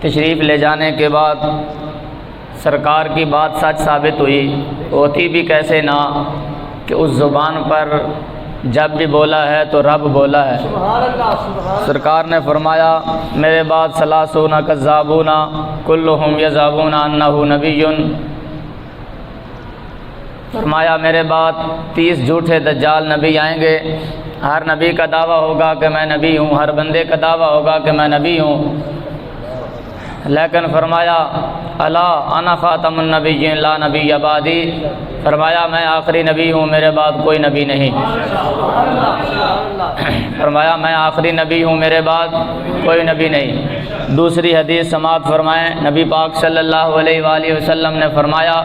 تشریف لے جانے کے بعد سرکار کی بات سچ ثابت ہوئی، ہوتی بھی کیسے نہ کہ اس زبان پر جب بھی بولا ہے تو رب بولا ہے۔ سرکار نے فرمایا میرے بعد ثلاثون کذابون کلہم یزعمون انہ نبی، فرمایا میرے بعد 30 جھوٹے دجال نبی آئیں گے، ہر نبی کا دعویٰ ہوگا کہ میں نبی ہوں، ہر بندے کا دعویٰ ہوگا کہ میں نبی ہوں، لیکن فرمایا الا انا خاتم النبیین لا نبی بعدی، فرمایا میں آخری نبی ہوں، میرے بعد کوئی نبی نہیں، فرمایا میں آخری نبی ہوں، میرے بعد کوئی نبی نہیں۔ دوسری حدیث سماعت فرمائیں، نبی پاک صلی اللہ علیہ وآلہ وسلم نے فرمایا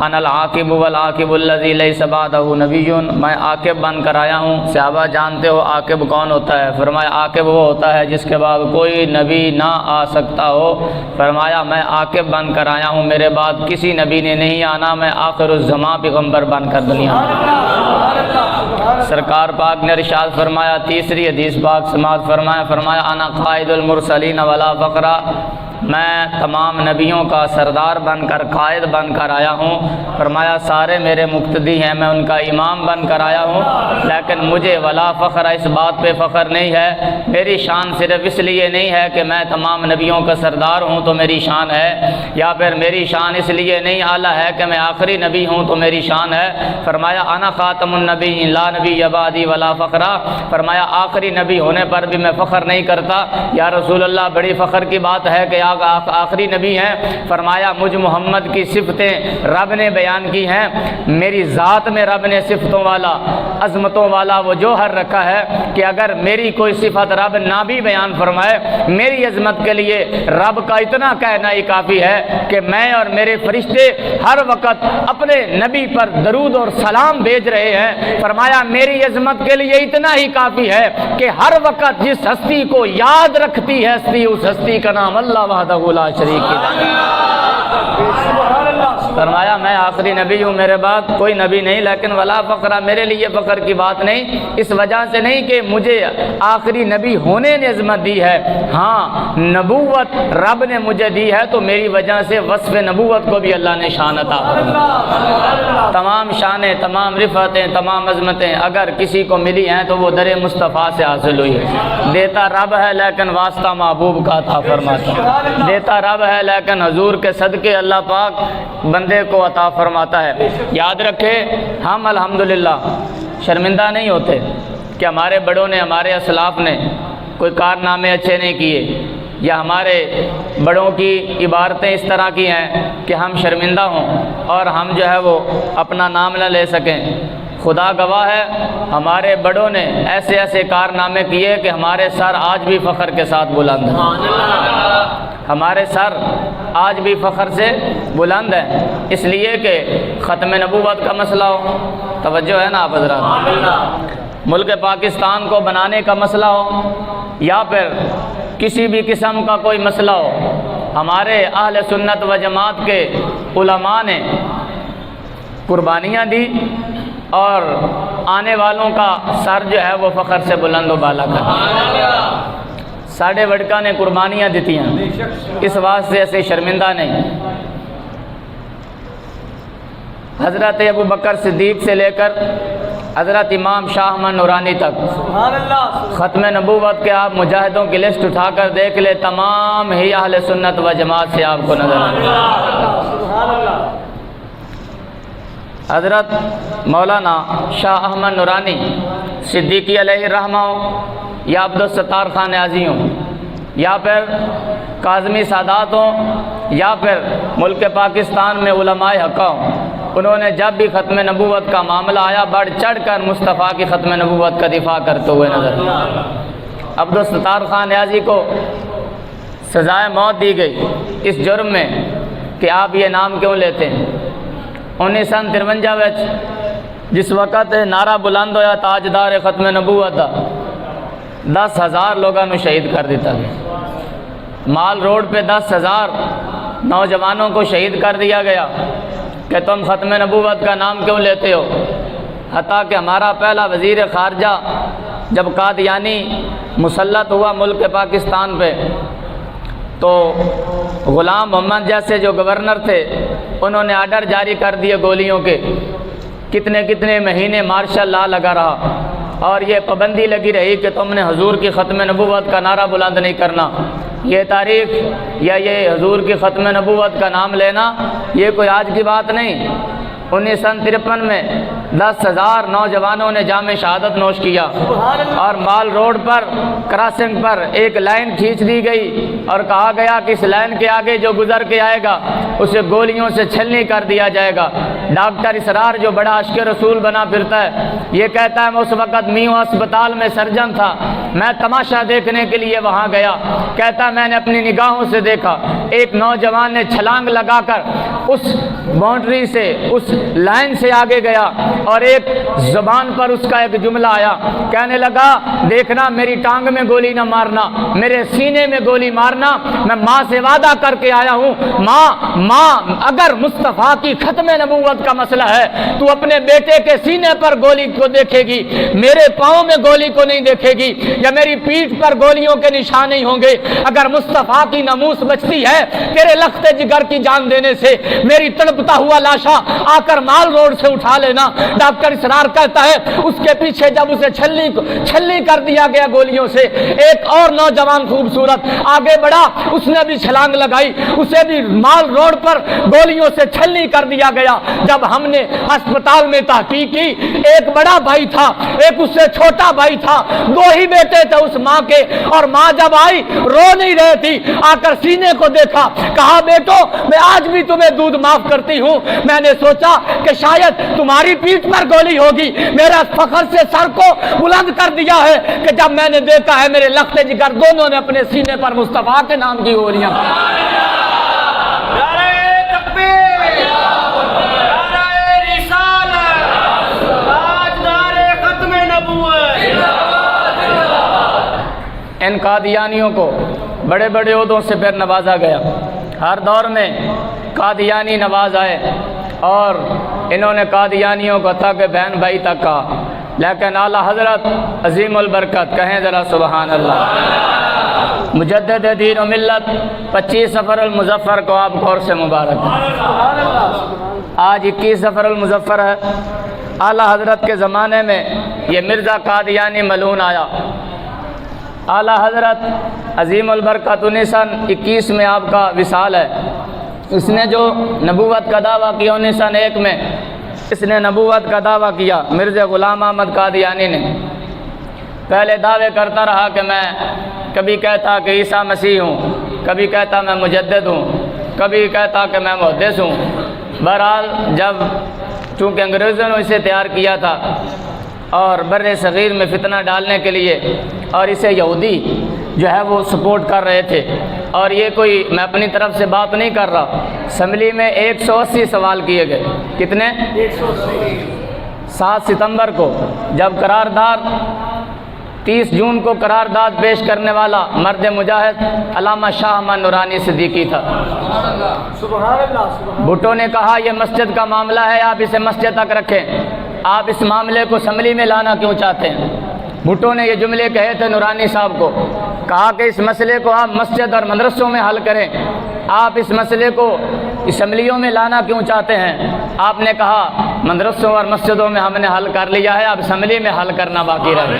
انا العاقب والعاقب الذی لیس بعدہ نبی، میں عاقب بن کر آیا ہوں۔ صحابہ جانتے ہو عاقب کون ہوتا ہے؟ فرمایا عاقب وہ ہوتا ہے جس کے بعد کوئی نبی نہ آ سکتا ہو۔ فرمایا میں عاقب بن کر آیا ہوں، میرے بعد کسی نبی نے نہیں آنا، میں آخر الزمان پیغمبر بن کر دنیا میں۔ سرکار پاک نے ارشاد فرمایا، تیسری حدیث پاک سماعت فرمایا، فرمایا انا قائد المرسلین ولا فقرا، میں تمام نبیوں کا سردار بن کر قائد بن کر آیا ہوں۔ فرمایا سارے میرے مقتدی ہیں، میں ان کا امام بن کر آیا ہوں، لیکن مجھے ولا فخر اس بات پہ فخر نہیں ہے، میری شان صرف اس لیے نہیں ہے کہ میں تمام نبیوں کا سردار ہوں تو میری شان ہے، یا پھر میری شان اس لیے نہیں اعلیٰ ہے کہ میں آخری نبی ہوں تو میری شان ہے۔ فرمایا انا خاتم النبی لا نبی بعدی ولا فخرا، فرمایا آخری نبی ہونے پر بھی میں فخر نہیں کرتا۔ یا رسول اللہ بڑی فخر کی بات ہے کہ آخری نبی ہیں۔ فرمایا مجھ محمد کی صفتیں رب نے بیان کی ہیں، میری ذات میں رب نے صفتوں والا عظمتوں والا وہ جوہر رکھا ہے کہ اگر میری کوئی صفت رب نہ بھی بیان فرمائے، میری عظمت کے لیے رب کا اتنا کہنا ہی کافی ہے کہ میں اور میرے فرشتے ہر وقت اپنے نبی پر درود اور سلام بھیج رہے ہیں۔ فرمایا میری عظمت کے لیے اتنا ہی کافی ہے کہ ہر وقت جس ہستی کو یاد رکھتی ہے ہستی، اس ہستی کا نام اللہ وحدہ لا شریک ہے۔ فرمایا میں آخری نبی ہوں، میرے بعد کوئی نبی نہیں، لیکن ولا فقرہ، میرے لیے فخر کی بات نہیں، اس وجہ سے نہیں کہ مجھے آخری نبی ہونے نے عظمت دی ہے، ہاں نبوت رب نے مجھے دی ہے تو میری وجہ سے وصف نبوت کو بھی اللہ نے شان عطا فرمائی۔ تمام شانیں، تمام رفعتیں، تمام عظمتیں اگر کسی کو ملی ہیں تو وہ در مصطفیٰ سے حاصل ہوئی ہے۔ دیتا رب ہے لیکن واسطہ محبوب کا عطا فرماتا ہے، دیتا رب ہے لیکن حضور کے صدقے اللہ پاک بندے کو عطا فرماتا ہے۔ یاد رکھے ہم الحمدللہ شرمندہ نہیں ہوتے کہ ہمارے بڑوں نے، ہمارے اسلاف نے کوئی کارنامے اچھے نہیں کیے، یا ہمارے بڑوں کی عبارتیں اس طرح کی ہیں کہ ہم شرمندہ ہوں اور ہم جو ہے وہ اپنا نام نہ لے سکیں۔ خدا گواہ ہے ہمارے بڑوں نے ایسے ایسے کارنامے کیے کہ ہمارے سر آج بھی فخر کے ساتھ بلند ہیں، ہمارے سر آج بھی فخر سے بلند ہیں، اس لیے کہ ختم نبوت کا مسئلہ ہو، توجہ ہے نا آپ حضرات، ملک پاکستان کو بنانے کا مسئلہ ہو، یا پھر کسی بھی قسم کا کوئی مسئلہ ہو، ہمارے اہل سنت و جماعت کے علماء نے قربانیاں دی اور آنے والوں کا سر جو ہے وہ فخر سے بلند و بالا کر۔ ساڑھے وڈکا نے قربانیاں دیتی ہیں، اس واسطے ایسے شرمندہ نہیں۔ حضرت ابو بکر صدیق سے لے کر حضرت امام شاہ احمد نورانی تک ختم نبوت کے آپ مجاہدوں کی لسٹ اٹھا کر دیکھ لے، تمام ہی اہل سنت و جماعت سے آپ کو نظر آئے۔ حضرت مولانا شاہ احمد نورانی صدیقی علیہ الرحمہ ہوں، یا عبدالستار خان نیازی ہوں، یا پھر کاظمی سادات ہوں، یا پھر ملک پاکستان میں علماء حقہ ہوں، انہوں نے جب بھی ختم نبوت کا معاملہ آیا بڑھ چڑھ کر مصطفیٰ کی ختم نبوت کا دفاع کرتے ہوئے نظر آئے۔ عبدالستار خان نیازی کو سزائے موت دی گئی اس جرم میں کہ آپ یہ نام کیوں لیتے ہیں۔ 1953 وچ جس وقت نعرہ بلند ہویا تاجدار ختم نبوت دا، 10,000 لوگوں نے شہید کر دیتا گیا۔ مال روڈ پہ 10,000 نوجوانوں کو شہید کر دیا گیا کہ تم ختم نبوت کا نام کیوں لیتے ہو۔ حتیٰ کہ ہمارا پہلا وزیر خارجہ جب قادیانی مسلط ہوا ملک پاکستان پہ تو غلام محمد جیسے جو گورنر تھے انہوں نے آرڈر جاری کر دیے گولیوں کے، کتنے کتنے مہینے مارشل لا لگا رہا، اور یہ پابندی لگی رہی کہ تم نے حضور کی ختم نبوت کا نعرہ بلند نہیں کرنا۔ یہ تاریخ یا یہ حضور کی ختم نبوت کا نام لینا یہ کوئی آج کی بات نہیں۔ 1953 میں 10,000 نوجوانوں نے جام شہادت نوش کیا، اور مال روڈ پر کراسنگ پر ایک لائن کھینچ دی گئی اور کہا گیا کہ اس لائن کے آگے جو گزر کے آئے گا اسے گولیوں سے چھلنی کر دیا جائے گا۔ ڈاکٹر اسرار جو بڑا عاشق رسول بنا پھرتا ہے، یہ کہتا ہے میں اس وقت میو اسپتال میں سرجن تھا، میں تماشا دیکھنے کے لیے وہاں گیا۔ کہتا ہے میں نے اپنی نگاہوں سے دیکھا ایک نوجوان نے چھلانگ لگا کر اس باؤنڈری سے، اس لائن سے آگے گیا، اور ایک زبان پر اس کا ایک جملہ آیا، کہنے لگا دیکھنا میری ٹانگ میں گولی نہ مارنا، میرے سینے میں گولی مارنا، میں ماں سے وعدہ کر کے آیا ہوں، ماں اگر مصطفیٰ کی ختم نبوت کا مسئلہ ہے تو اپنے بیٹے کے سینے پر گولی کو دیکھے گی، میرے پاؤں میں گولی کو نہیں دیکھے گی، یا میری پیٹھ پر گولیوں کے نشان نہیں ہوں گے۔ اگر مصطفیٰ کی ناموس بچتی ہے تیرے لخت جگر کی جان دینے سے، میری تڑپتا ہوا لاشا آ کر مال روڈ سے اٹھا لینا۔ ڈاکٹر اسرار کہتا ہے اس کے پیچھے جب اسے چھلنی کر دیا گیا گولیوں سے، ایک اور نوجوان خوبصورت آگے بڑھا، اس نے بھی چھلانگ لگائی، اسے بھی مال روڈ پر گولیوں سے چھلنی کر دیا گیا۔ جب ہم نے ہسپتال میں تحقیق کی، ایک بڑا بھائی تھا، ایک اس سے چھوٹا بھائی تھا، دو ہی بیٹے تھے اس ماں کے، اور ماں جب آئی رو نہیں رہی تھی، آ کر سینے کو دیکھا، کہا بیٹو میں آج بھی تمہیں دودھ معاف کرتی ہوں، میں نے سوچا کہ شاید تمہاری پیٹھ پر گولی ہوگی، میرا فخر سے سر کو بلند کر دیا ہے کہ جب میں نے دیکھا ہے میرے لخت جگر دونوں نے اپنے سینے پر مصطفیٰ کے نام کی گولیاں۔ ان قادیانیوں کو بڑے بڑے عہدوں سے پھر نوازا گیا، ہر دور میں قادیانی نواز آئے، اور انہوں نے قادیانیوں کو تک بہن بھائی تک کہا، لیکن اعلیٰ حضرت عظیم البرکت، کہیں ذرا سبحان اللہ، مجدد دین و ملت 25 صفر المظفر کو آپ غور سے مبارک۔ آج 21 صفر المظفر ہے۔ اعلیٰ حضرت کے زمانے میں یہ مرزا قادیانی ملعون آیا، اعلیٰ حضرت عظیم البرکت 1921 میں آپ کا وصال ہے۔ اس نے جو نبوت کا دعویٰ کیا 1901 میں، اس نے نبوت کا دعویٰ کیا مرزا غلام احمد قادیانی نے۔ پہلے دعوے کرتا رہا کہ میں کبھی کہتا کہ عیسیٰ مسیح ہوں، کبھی کہتا میں مجدد ہوں، کبھی کہتا کہ میں محدث ہوں۔ بہرحال جب چونکہ انگریزوں نے اسے تیار کیا تھا اور بر صغیر میں فتنہ ڈالنے کے لیے، اور اسے یہودی جو ہے وہ سپورٹ کر رہے تھے، اور یہ کوئی میں اپنی طرف سے بات نہیں کر رہا، اسمبلی میں 180 سوال کیے گئے۔ کتنے؟ 7 ستمبر کو جب قرارداد 30 جون کو قرارداد پیش کرنے والا مرد مجاہد علامہ شاہ احمد نورانی صدیقی تھا۔ بھٹو نے کہا یہ مسجد کا معاملہ ہے، آپ اسے مسجد تک رکھیں، آپ اس معاملے کو اسمبلی میں لانا کیوں چاہتے ہیں؟ بھٹو نے یہ جملے کہے تھے نورانی صاحب کو، کہا کہ اس مسئلے کو آپ مسجد اور مدرسوں میں حل کریں، آپ اس مسئلے کو اسمبلیوں میں لانا کیوں چاہتے ہیں؟ آپ نے کہا مدرسوں اور مسجدوں میں ہم نے حل کر لیا ہے، اب اسمبلی میں حل کرنا باقی رہے۔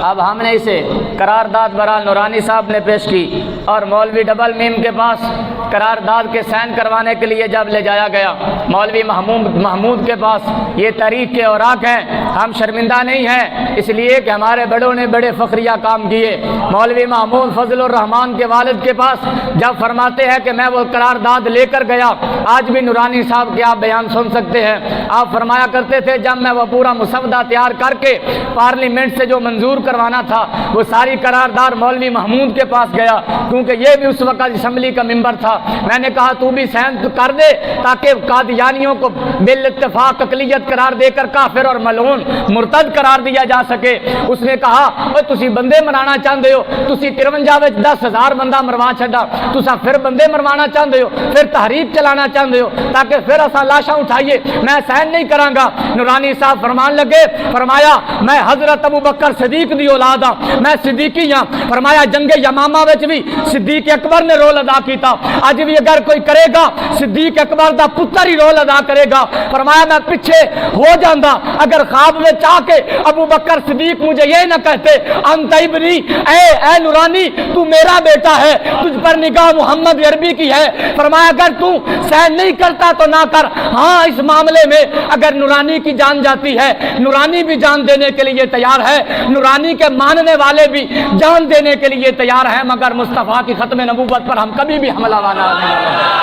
اب ہم نے اسے قرارداد برحال نورانی صاحب نے پیش کی، اور مولوی ڈبل میم کے پاس قرارداد کے سائن کروانے کے لیے جب لے جایا گیا، مولوی محمود کے پاس یہ تاریخ کے اوراق ہیں، ہم شرمندہ نہیں ہیں اس لیے کہ ہمارے بڑوں نے بڑے فخریہ کام کیے۔ مولوی محمود فضل الرحمان کے والد کے پاس جب فرماتے ہیں کہ میں وہ قرارداد لے کر گیا، آج بھی نورانی صاحب کے آپ بیان سن سکتے ہیں، آپ فرمایا کرتے تھے جب میں وہ پورا مسودہ تیار کر کے پارلیمنٹ سے جو منظور کروانا تھا وہ ساری قرارداد مولوی محمود کے پاس گیا، کیونکہ یہ بھی اس وقت اسمبلی کا ممبر تھا، میں نے کہا تو بھی سائن کر دے تاکہ قادیانیوں کو بالاتفاق اقلیت قرار دے کر کافر اور ملعون مرتد قرار دیا جا سکے۔ اس نے کہا اوے تسی بندے مرانا چاہتے ہو، تسی 53 وچ 10,000 بندہ مروا چھڈا، تسا پھر بندے مروانا چاہتے ہو، پھر تحریک چلانا چاہتے ہو تاکہ پھر اساں لاشاں اٹھائیے، میں سائن نہیں کراں گا۔ نورانی صاحب فرمان لگے، فرمایا میں حضرت ابو بکر صدیق دی اولاد ہاں، میں صدیقیاں فرمایا جنگ یمامہ وچ بھی صدیق اکبر نے رول ادا کیتا، اج بھی اگر کوئی کرے گا صدیق اکبر دا پتر ہی رول ادا کرے گا۔ فرمایا میں پیچھے ہو جاندہ اگر خواب میں چاہ کے ابو بکر صدیق مجھے یہ نہ کہتے انت ابنی، اے نورانی تو میرا بیٹا ہے، تجھ پر نگاہ محمد عربی کی ہے۔ فرمایا اگر تو سہن نہیں کرتا تو نہ کر، ہاں اس معاملے میں اگر نورانی کی جان جاتی ہے، نورانی بھی جان دینے کے لیے تیار ہے، نورانی کے ماننے والے بھی جان دینے کے لیے تیار ہیں، مگر مصطفیٰ کی ختم نبوت پر ہم کبھی بھی حملہ آورا نہیں ہیں۔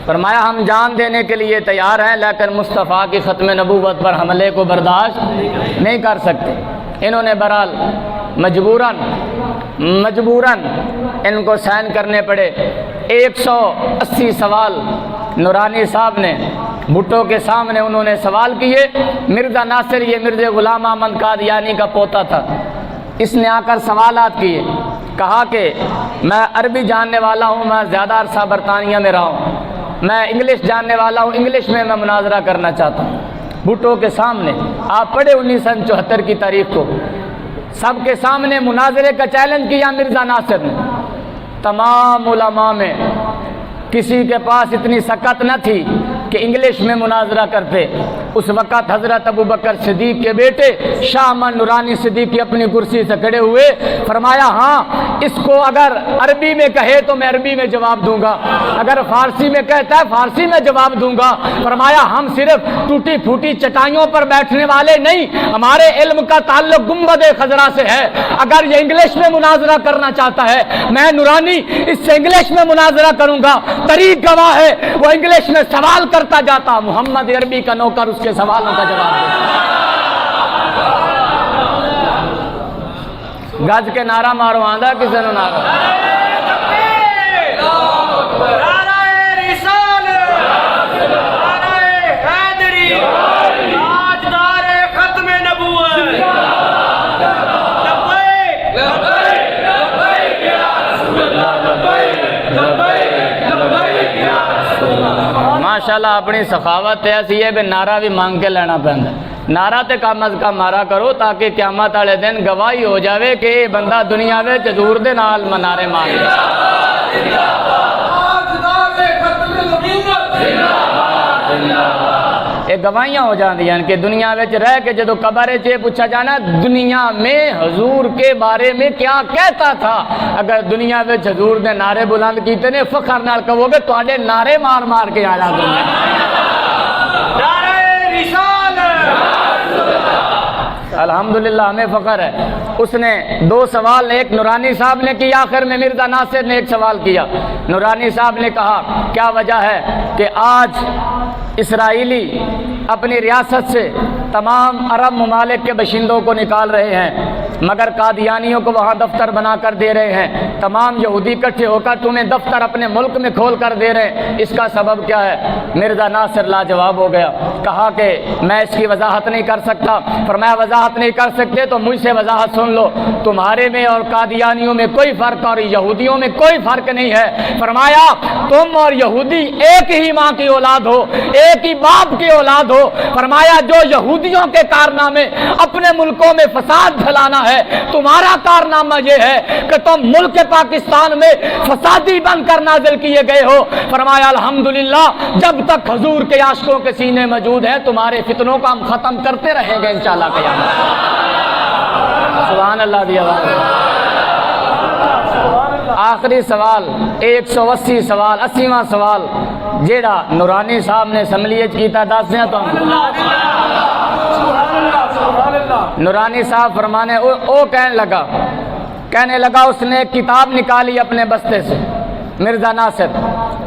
فرمایا ہم جان دینے کے لیے تیار ہیں لیکن مصطفیٰ کی ختم نبوت پر حملے کو برداشت نہیں کر سکتے۔ انہوں نے بہرحال مجبوراً ان کو سائن کرنے پڑے۔ 180 سوال نورانی صاحب نے بھٹو کے سامنے انہوں نے سوال کیے۔ مرزا ناصر یہ مرزا غلام احمد قادیانی کا پوتا تھا، اس نے آ کر سوالات کیے، کہا کہ میں عربی جاننے والا ہوں، میں زیادہ عرصہ برطانیہ میں رہا ہوں، میں انگلش جاننے والا ہوں، انگلش میں مناظرہ کرنا چاہتا ہوں۔ بھٹو کے سامنے آپ پڑھے 1974 کی تاریخ کو، سب کے سامنے مناظرے کا چیلنج کیا مرزا ناصر نے۔ تمام علماء میں کسی کے پاس اتنی سکت نہ تھی کہ انگلش میں مناظرہ کرتے۔ اس وقت حضرت ابو بکر صدیق کے بیٹے شاہ احمد نورانی صدیقی اپنی کرسی سے کھڑے ہوئے، فرمایا ہاں اس کو اگر عربی میں کہے تو میں عربی میں جواب دوں گا، اگر فارسی میں کہتا ہے فارسی میں جواب دوں گا۔ فرمایا ہم صرف ٹوٹی پھوٹی چٹائیوں پر بیٹھنے والے نہیں، ہمارے علم کا تعلق گنبد خضرا سے ہے، اگر یہ انگلش میں مناظرہ کرنا چاہتا ہے میں نورانی اس سے انگلش میں مناظرہ کروں گا۔ طریق گواہ ہے وہ انگلش میں سوال کرتا جاتا، محمد عربی کا نوکر اس کے سوالوں کا جواب دیتا۔ گج کے نعرہ مارو آندہ کسی نے نعرہ ماشاءاللہ اپنی سخاوت ایسی ہے بھی نعرہ بھی مانگ کے لینا پہنتا ہے۔ نعرہ تے کم از کم مارا کرو تاکہ قیامت والے دن گواہی ہو جاوے کہ یہ بندہ دنیا میں حضور دے نال منارے مانگ لے۔ یہ گواہیاں ہو جاندی ہیں کہ دنیا میں رہ کے جدو قبر چے پوچھا جانا دنیا میں حضور کے بارے میں کیا کہتا تھا، اگر دنیا میں حضور نے نعرے بلند کیتے نے فخر نال کہو گے تواڈے نعرے مار مار کے آیا دنیا۔ الحمدللہ ہمیں فخر ہے۔ اس نے 2 سوال، ایک نورانی صاحب نے کی، آخر میں مرزا ناصر نے ایک سوال کیا۔ نورانی صاحب نے کہا کیا وجہ ہے کہ آج اسرائیلی اپنی ریاست سے تمام عرب ممالک کے باشندوں کو نکال رہے ہیں مگر قادیانیوں کو وہاں دفتر بنا کر دے رہے ہیں، تمام یہودی اکٹھے ہو کر تمہیں دفتر اپنے ملک میں کھول کر دے رہے ہیں، اس کا سبب کیا ہے؟ مرزا ناصر لاجواب ہو گیا، کہا کہ میں اس کی وضاحت نہیں کر سکتا۔ فرمایا وضاحت نہیں کر سکتے تو مجھ سے وضاحت سن لو، تمہارے میں اور قادیانیوں میں کوئی فرق اور یہودیوں میں کوئی فرق نہیں ہے۔ فرمایا تم اور یہودی ایک ہی ماں کی اولاد ہو، ایک ہی باپ کی اولاد ہو۔ فرمایا جو یہودیوں کے کارنامے اپنے ملکوں میں فساد پھیلانا ہے، تمہارا کارنامہ یہ ہے کہ تم ملک پاکستان میں فسادی بن کر نازل کیے گئے ہو۔ فرمایا الحمدللہ جب تک حضور کے عاشقوں کے سینے موجود ہیں تمہارے فتنوں کو ہم ختم کرتے رہیں گے انشاءاللہ قیامت۔ سبحان اللہ دی آواز۔ آخری سوال 180 سوال 80واں سوال جیڑا نورانی صاحب نے اسمبلی کیتا دس دیں تو نورانی صاحب فرمانے او کہنے لگا اس نے ایک کتاب نکالی اپنے بستے سے، مرزا ناصر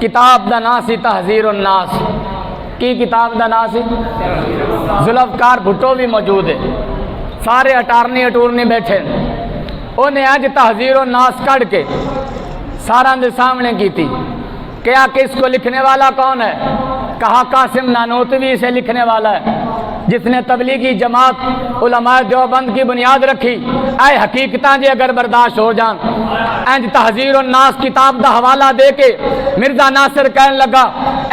کتاب دا نام سی تحذیر الناس، کی کتاب دا نام سی؟ ذوالفقار بھٹو بھی موجود ہے، سارے اٹارنی بیٹھے، انہیں آج تحذیر الناس کڑ کے سارا دے سامنے کی تھی کہ اس کو لکھنے والا کون ہے؟ کہا قاسم نانوتوی اسے لکھنے والا ہے۔ جس نے تبلیغی جماعت علماء دیوبند کی بنیاد رکھی، اے حقیقتاں جے اگر برداشت ہو جان، انج تحذیر الناس کتاب دا حوالہ دے کے مرزا ناصر کہن لگا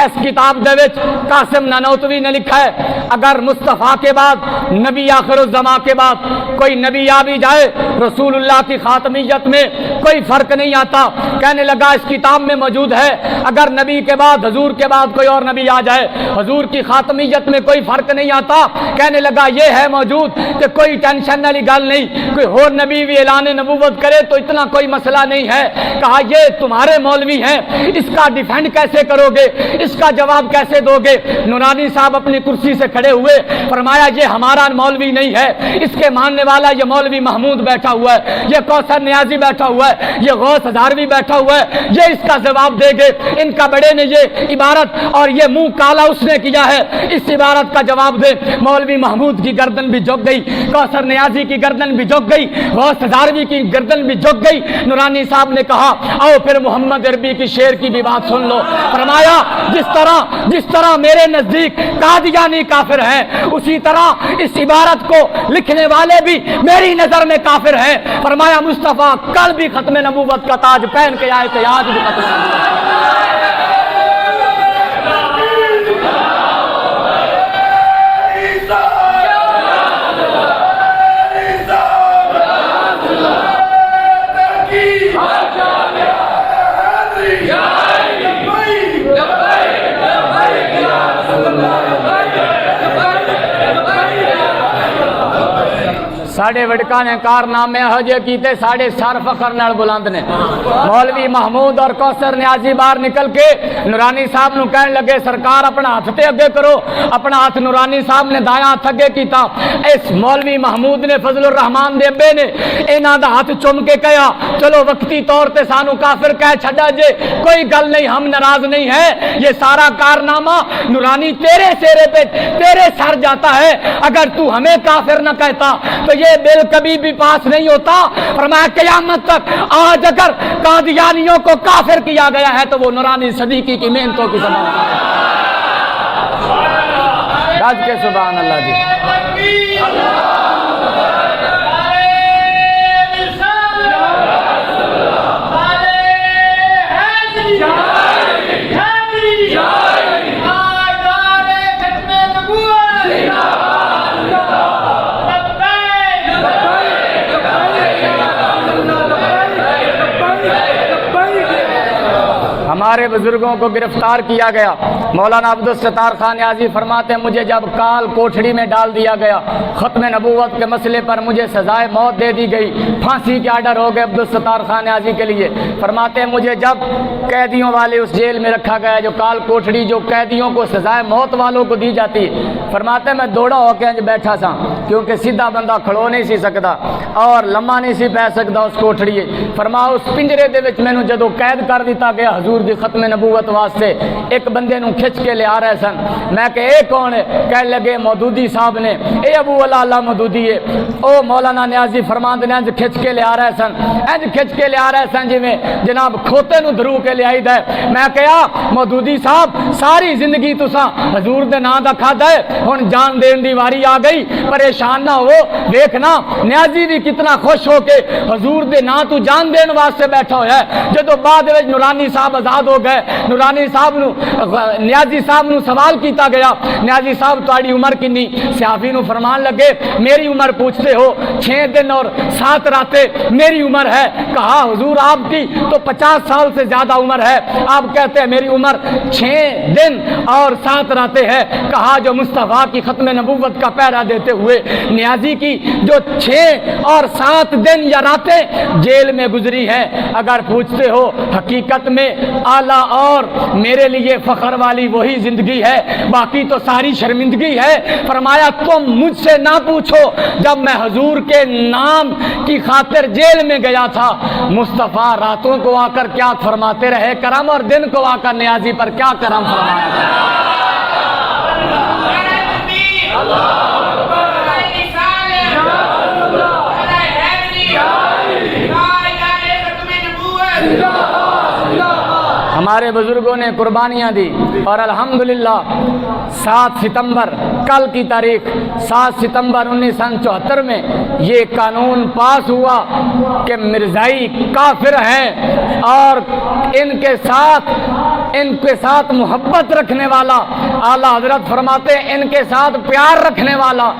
اس کتاب دے وچ قاسم نانوتوی نے لکھا ہے اگر مصطفیٰ کے بعد نبی آخر الزمان کے بعد کوئی نبی آ بھی جائے رسول اللہ کی خاتمیت میں کوئی فرق نہیں آتا۔ کہنے لگا اس کتاب میں موجود ہے اگر نبی کے بعد حضور کے بعد کوئی اور نبی آ جائے حضور کی خاتمیت میں کوئی فرق نہیں آتا۔ کہنے لگا یہ ہے موجود کہ کوئی ٹینشن والی گل نہیں، کوئی اور نبی بھی اعلان نبوت کرے تو اتنا کوئی مسئلہ نہیں ہے۔ کہا یہ تمہارے مولوی ہیں، اس کا ڈیفینڈ کیسے کرو گے، اس کا جواب کیسے دو گے؟ نورانی صاحب اپنی کرسی سے کھڑے ہوئے فرمایا یہ ہمارا مولوی نہیں ہے، اس کے ماننے والا یہ مولوی محمود بیٹھا ہوا ہے، یہ کوثر نیازی بیٹھا ہوا ہے، یہ غوث ہزاروی بیٹھا ہوا ہے، یہ اس کا جواب دے گے۔ ان کا بڑے نے یہ عبارت اور یہ منہ کالا اس نے کیا ہے، اس عبارت کا جواب دے۔ مولوی محمود کی گردن بھی جھک گئی، کوثر نیازی کی گردن بھی جھک گئی، غوث ہزاروی کی گردن بھی جھک گئی۔ نورانی صاحب نے کہا آؤ پھر محمد عربی کی شعر کی بھی بات سن لو۔ فرمایا جس طرح میرے نزدیک قادیانی کافر ہیں اسی طرح اس عبارت کو لکھنے والے بھی میری نظر میں کافر ہیں۔ فرمایا مصطفیٰ کل بھی ختم نبوت کا تاج پہن کے آئے تھے، آج بھی ختم نبوت۔ ساڑھے وڈکا نے کارنامے ہجے کیتے ساڑھے سر فخر نال بلند نے۔ مولوی محمود اور کوثر نیازی باہر نکل کے نورانی صاحب نو کہن لگے سرکار اپنا ہاتھ تے اگے کرو۔ اپنا ہاتھ نورانی صاحب نے دایاں ہاتھ اگے کیتا۔ اس مولوی محمود نے فضل الرحمان دے ابے نے انہاں دا ہاتھ چوم کے کہا چلو وقتی طور تے سانو کافر کہہ چھڈا جے کوئی گل نہیں، ہم ناراض نہیں ہے، یہ سارا کارنامہ نورانی تیرے سیرے پہ تیرے سر جاتا ہے، اگر تو ہمیں کافر نہ کہتا تو یہ بل کبھی بھی پاس نہیں ہوتا۔ فرمایا قیامت تک آج اگر قادیانیوں کو کافر کیا گیا ہے تو وہ نورانی صدیقی کی محنتوں کی زمان راج کے سبحان اللہ جی۔ ہمارے بزرگوں کو گرفتار کیا گیا۔ مولانا عبدالستار خان نیازی فرماتے ہیں مجھے جب کال کوٹھڑی میں ڈال دیا گیا، ختم نبوت کے مسئلے پر مجھے سزائے موت دے دی گئی، پھانسی کے آرڈر ہو گئے عبدالستار خان نیازی کے لیے۔ فرماتے ہیں مجھے جب قیدیوں والے اس جیل میں رکھا گیا جو کال کوٹھڑی جو قیدیوں کو سزائے موت والوں کو دی جاتی ہے، فرماتے ہیں میں دوڑا ہو کے بیٹھا سا کیونکہ سیدھا بندہ کھڑو نہیں سی سکتا اور لمبا نہیں سی پہ سکتا اس کوٹھڑی۔ فرما اس پنجرے دے وچ مینوں جدوں قید کر دیتا گیا حضور دی ختم نبوت واسطے ایک بندے نو کھچ کے لے آ رہے سن۔ میں کہ اے کون ہے؟ کہنے لگے مودودی صاحب نے، اے ابو اللہ مودودی ہے۔ او مولانا نیازی فرماندے نے انج کھچ کے لے آ رہے سن، انج کھچ کے لے آ رہے سن جویں جناب کھوتے نو درو کے لے آئی دے۔ میں کہا مودودی صاحب ساری زندگی تساں حضور دے نام دا کھادا ہے، ہن جان دین دی واری آ گئی، پریشان نہ ہو، دیکھنا نیازی بھی کتنا خوش ہو کے حضور دے نام تو جان دین واسطے بیٹھا ہویا ہے۔ جدوں بعد وچ نورانی صاحب آزاد ہو گئے، نورانی صاحب نو نیازی صاحب نو سوال کیتا گیا نیازی صاحب تہاڈی عمر کنی؟ صحافی نو فرمان لگے میری عمر پوچھتے ہو 6 دن اور 7 راتیں میری عمر ہے۔ کہا حضور آپ کی تو 50 سال سے زیادہ عمر ہے، آپ کہتے ہیں میری عمر 6 دن اور 7 راتیں ہے۔ کہا جو مصطفیٰ کی ختم نبوت کا پہرا دیتے ہوئے نیازی کی جو 6 اور 7 دن یا راتیں جیل میں گزری ہیں، اگر پوچھتے ہو حقیقت میں اعلیٰ اور میرے لیے فخر والی وہی زندگی ہے، باقی تو ساری شرمندگی ہے۔ فرمایا تم مجھ سے نہ پوچھو جب میں حضور کے نام کی خاطر جیل میں گیا تھا مصطفیٰ راتوں کو آ کر کیا فرماتے رہے کرم، اور دن کو آ کر نیازی پر کیا کرم فرمایا تھا۔ ہمارے بزرگوں نے قربانیاں دی اور الحمدللہ 7 ستمبر کل کی تاریخ 7 ستمبر 1974 میں یہ قانون پاس ہوا کہ مرزائی کافر ہیں اور ان کے ساتھ محبت رکھنے والا، اعلیٰ حضرت فرماتے ہیں ان کے ساتھ پیار رکھنے والا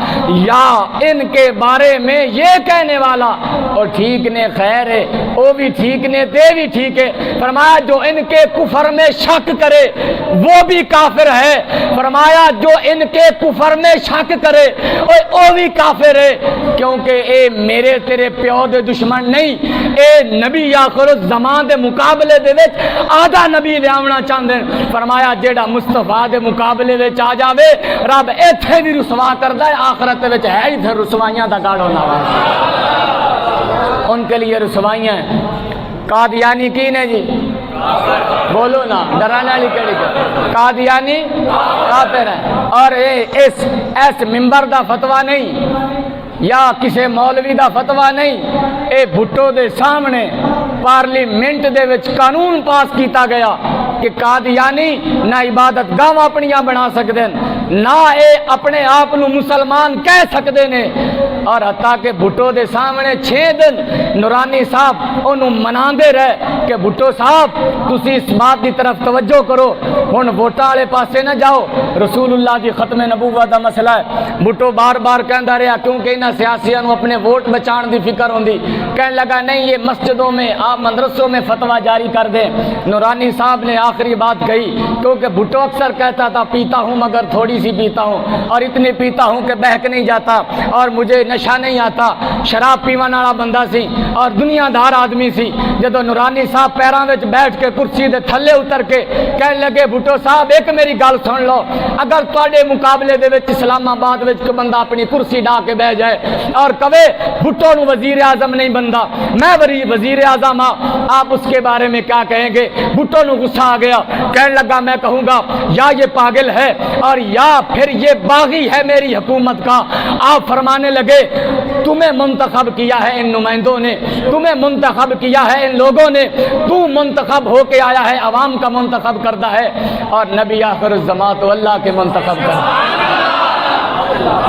یا ان کے بارے میں یہ کہنے والا اور ٹھیک نے خیر ہے، وہ بھی ٹھیک نے دے بھی ٹھیک ہے۔ فرمایا جو ان کے کفر میں شک کرے وہ بھی کافر ہے، فرمایا جو ان کے کفر میں شک کرے وہ بھی کافر ہے، کیونکہ اے میرے تیرے پیو دے دشمن نہیں، اے نبی آخر الزمان دے مقابلے دے وچ آدھا نبی لے آونا چاہندے۔ فرمایا جیڑا مصطفیٰ دے مقابلے وچ آ جاوے رب ایتھے بھی رسوا کردا ہے، آخرت وچ ہے ہی پھر رسوائیاں دا گاڑ ہونا وا، ان کے لیے رسوائیاں ہیں۔ قادیانی کی نے جی بولو نا، ڈرانے والی کیڑی قادیانی کافر ہے، اور اس منبر دا فتویٰ نہیں یا کسی مولوی دا فتویٰ نہیں، اے بھٹو دے سامنے پارلیمنٹ دے وچ قانون پاس کیتا گیا کہ قادیانی نہ عبادت گاہ اپنیاں بنا سکتے ہیں، نہ اے اپنے آپ نو مسلمان کہہ سکتے نے، اور حتیٰ کہ بھٹو دے سامنے 6 دن نورانی صاحب انہوں مناندے رہے کہ بھٹو صاحب تسی اس بات دی طرف توجہ کرو، ہن ووٹاں والے پاسے نہ جاؤ، رسول اللہ دی ختم نبوت دا مسئلہ ہے۔ بھٹو بار بار کہندا رہا کیونکہ انہاں سیاسیاں نو اپنے ووٹ بچان دی فکر ہوندی، کہنے لگا نہیں یہ مسجدوں میں آپ مدرسوں میں فتویٰ جاری کر دیں۔ نورانی صاحب نے آخری بات کہی کیونکہ بھٹو اکثر کہتا تھا پیتا ہوں مگر تھوڑی سی پیتا ہوں اور اتنی پیتا ہوں کہ بہک نہیں جاتا اور مجھے نشہ نہیں آتا، شراب پیون والا بندہ سی اور دنیا دار آدمی سی۔ جدو نورانی صاحب پیراں وچ بیٹھ کے کرسی دے تھلے اتر کے کہنے لگے بھٹو صاحب ایک میری گل سن لو، اگر تواڈے مقابلے دے وچ اسلام آباد وچ کوئی بندہ اپنی کرسی ڈا کے بیٹھ جائے اور کہے بھٹو نو وزیر اعظم نہیں بندا، میں وزیر اعظم ہاں، آپ اس کے بارے میں کیا کہیں گے؟ بھٹو نو غصہ آ گیا، کہنے لگا میں کہوں گا یا یہ پاگل ہے اور یا پھر یہ باغی ہے میری حکومت کا۔ آپ فرمانے لگے تمہیں منتخب کیا ہے ان نمائندوں نے، تمہیں منتخب کیا ہے ان لوگوں نے، تو منتخب ہو کے آیا ہے، عوام کا منتخب کردہ ہے، اور نبی آخر الزمان تو اللہ کے منتخب کردہ ہے،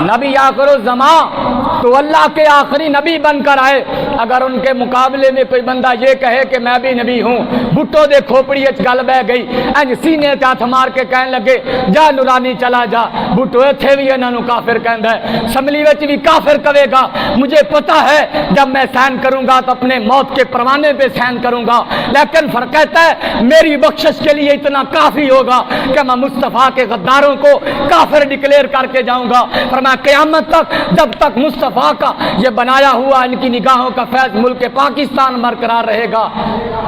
نبی آخر الزمان تو اللہ کے آخری نبی بن کر آئے۔ اگر ان کے مقابلے میں کوئی بندہ یہ کہے کہ میں بھی نبی ہوں، بھٹو دے کھوپڑی اچ گل بہ گئی، انج سینے تے ہاتھ مار کے کہنے لگے جا نورانی چلا جا، بھٹو ایتھے بھی انہاں نو کافر کہندا ہے، اسمبلی وچ بھی کافر کہے گا، مجھے پتہ ہے جب میں سائن کروں گا تو اپنے موت کے پروانے پہ سائن کروں گا، لیکن فرق کہتا ہے میری بخشش کے لیے اتنا کافی ہوگا کہ میں مصطفیٰ کے غداروں کو کافر ڈکلیئر کر کے جاؤں گا۔ فرمایا قیامت تک جب تک مصطفیٰ کا یہ بنایا ہوا ان کی نگاہوں کا فیض ملک پاکستان برقرار رہے گا،